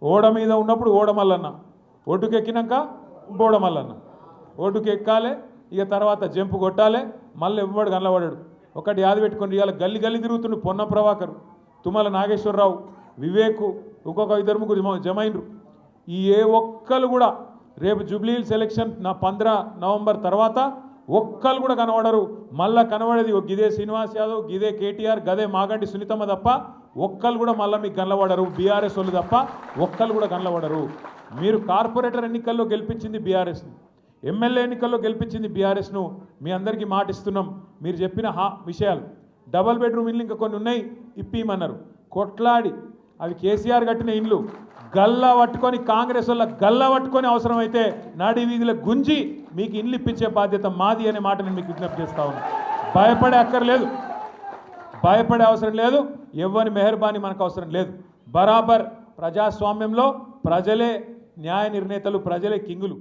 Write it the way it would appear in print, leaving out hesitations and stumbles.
ఓడ మీద ఉన్నప్పుడు ఓడమల్లన్న, ఒడ్డుకెక్కినాక బోడమల్లన్న. ఒడ్డుకెక్కాలి, ఇక తర్వాత జంపు కొట్టాలి, మళ్ళీ ఎవ్వడు కనలబడాడు. ఒకటి యాది పెట్టుకొని ఇవాళ గల్లి గల్లి తిరుగుతుండు పొన్న ప్రభాకర్, తుమ్మల నాగేశ్వరరావు, వివేకు, ఇంకొక 2-3 జమైనరు. ఈ ఏ ఒక్కరు కూడా రేపు జూబ్లీహిల్స్ ఎలక్షన్ 15 నవంబర్ తర్వాత ఒక్కరు కూడా కనబడరు. మళ్ళా కనబడేది గిదే శ్రీనివాస్ యాదవ్, గిదే కేటీఆర్, గదే మాగంటి సునీతమ్మ తప్ప ఒక్కరు కూడా మళ్ళీ మీకు కనబడరు. బీఆర్ఎస్ వాళ్ళు తప్ప ఒక్కరు కూడా కనబడరు. మీరు కార్పొరేటర్ ఎన్నికల్లో గెలిపించింది బీఆర్ఎస్ని, ఎమ్మెల్యే ఎన్నికల్లో గెలిపించింది బీఆర్ఎస్ను. మీ అందరికీ మాటిస్తున్నాం, మీరు చెప్పిన విషయాలు డబల్ బెడ్రూమ్ ఇల్లు ఇంకా కొన్ని ఉన్నాయి ఇప్పిమన్నారు. కొట్లాడి అవి కేసీఆర్ కట్టిన ఇండ్లు గల్లా పట్టుకొని, కాంగ్రెస్ వల్ల గల్లా పట్టుకొని అవసరమైతే నాడి వీధిలో గుంజి మీకు ఇండ్లు ఇప్పించే బాధ్యత మాది అనే మాట నేను మీకు విజ్ఞప్తి చేస్తా ఉన్నాను. భయపడే అక్కర్లేదు, భయపడే అవసరం లేదు, ఎవ్వరి మెహర్బానీ మనకు అవసరం లేదు. బరాబర్ ప్రజాస్వామ్యంలో ప్రజలే న్యాయ నిర్ణేతలు, ప్రజలే కింగులు.